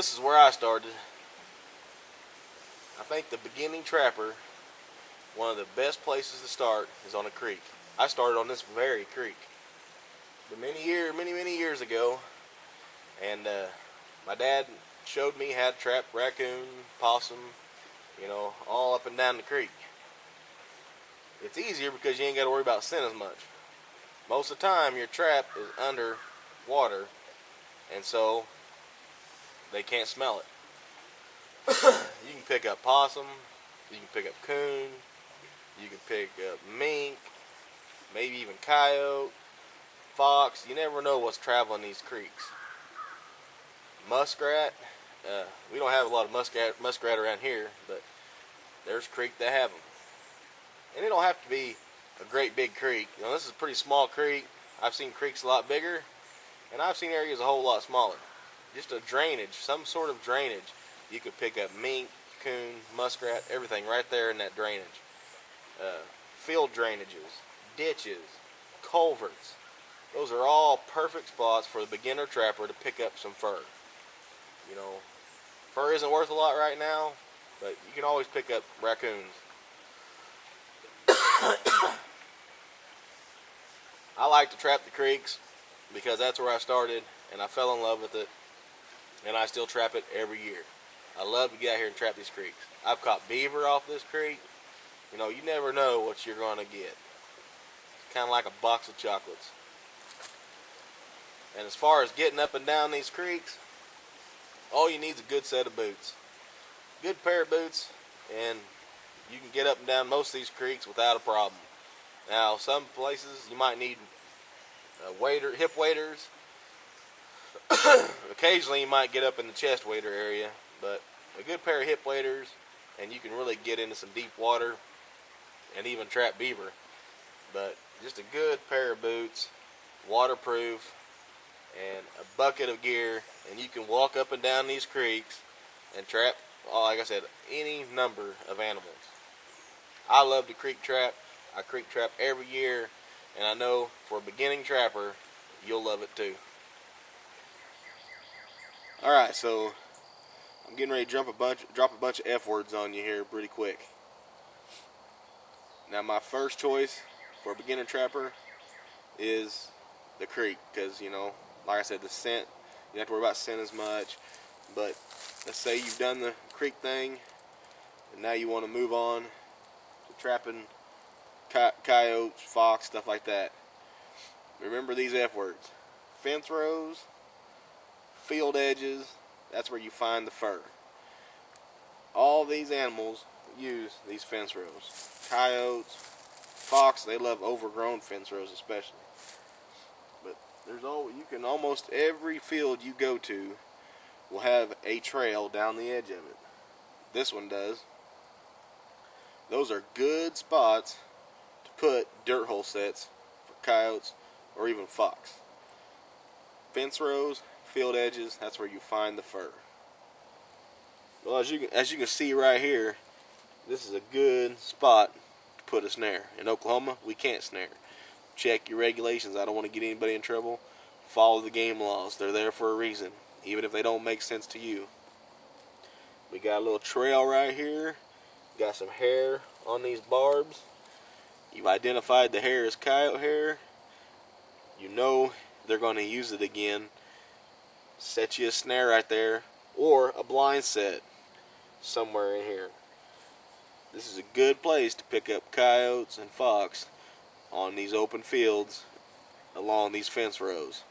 this is where I started. I think the beginning trapper, one of the best places to start is on a creek. I started on this very creek, but many years ago, and my dad showed me how to trap raccoon, possum, all up and down the creek. It's easier because you ain't got to worry about scent as much. Most of the time, your trap is under water, and so they can't smell it. You can pick up possum, you can pick up coon, you can pick up mink, maybe even coyote, fox. You never know what's traveling these creeks. Muskrat, we don't have a lot of muskrat around here, but there's creek that have them. And it don't have to be a great big creek. This is a pretty small creek. I've seen creeks a lot bigger, and I've seen areas a whole lot smaller. Just a drainage, some sort of drainage. You could pick up mink, coon, muskrat, everything right there in that drainage. Field drainages, ditches, culverts. Those are all perfect spots for the beginner trapper to pick up some fur. Fur isn't worth a lot right now, but you can always pick up raccoons. I like to trap the creeks because that's where I started, and I fell in love with it, and I still trap it every year. I love to get out here and trap these creeks. I've caught beaver off this creek. You never know what you're going to get. It's kind of like a box of chocolates. And as far as getting up and down these creeks, all you need is a good set of boots. Good pair of boots, and you can get up and down most of these creeks without a problem. Now, some places you might need hip waders. Occasionally you might get up in the chest wader area, but a good pair of hip waders, and you can really get into some deep water and even trap beaver. But just a good pair of boots, waterproof, and a bucket of gear, and you can walk up and down these creeks and trap, like I said, any number of animals. I love to creek trap. I creek trap every year, and I know for a beginning trapper, you'll love it too. Alright, so I'm getting ready to drop a bunch of F words on you here pretty quick. Now, my first choice for a beginner trapper is the creek, because like I said, the scent, you don't have to worry about scent as much. But let's say you've done the creek thing, and now you want to move on to trapping coyotes, fox, stuff like that. Remember these F words: fence rows, field edges. That's where you find the fur. All these animals use these fence rows. Coyotes, fox, they love overgrown fence rows especially. But you can almost every field you go to will have a trail down the edge of it. This one does. Those are good spots to put dirt hole sets for coyotes or even fox. Fence rows, field edges, that's where you find the fur. Well, as you can see right here, this is a good spot to put a snare. In Oklahoma, we can't snare. Check your regulations. I don't want to get anybody in trouble. Follow the game laws. They're there for a reason, even if they don't make sense to you. We got a little trail right here. Got some hair on these barbs. You've identified the hair as coyote hair. You know they're going to use it again. Set you a snare right there, or a blind set somewhere in here. This is a good place to pick up coyotes and fox on these open fields along these fence rows.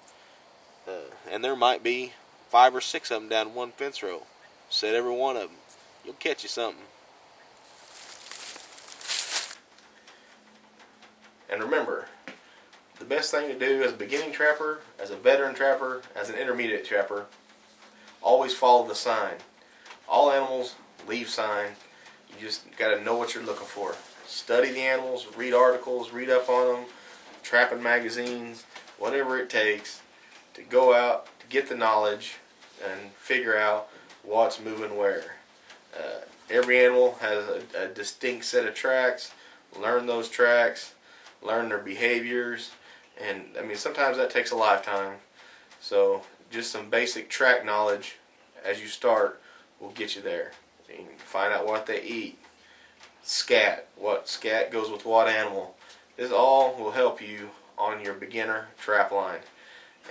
And there might be 5 or 6 of them down one fence row. Set every one of them. You'll catch you something. And remember, the best thing to do as a beginning trapper, as a veteran trapper, as an intermediate trapper, always follow the sign. All animals leave sign. You just got to know what you're looking for. Study the animals, read articles, read up on them, trapping magazines, whatever it takes to go out, to get the knowledge, and figure out what's moving where. Every animal has a distinct set of tracks. Learn those tracks, learn their behaviors, and sometimes that takes a lifetime. So just some basic track knowledge as you start will get you there. You can find out what they eat. Scat, what scat goes with what animal. This all will help you on your beginner trap line.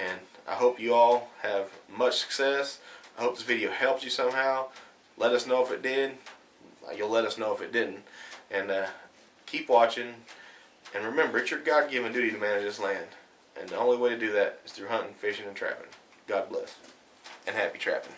And I hope you all have much success. I hope this video helped you somehow. Let us know if it did. You'll let us know if it didn't. And keep watching. And remember, it's your God-given duty to manage this land. And the only way to do that is through hunting, fishing, and trapping. God bless. And happy trapping.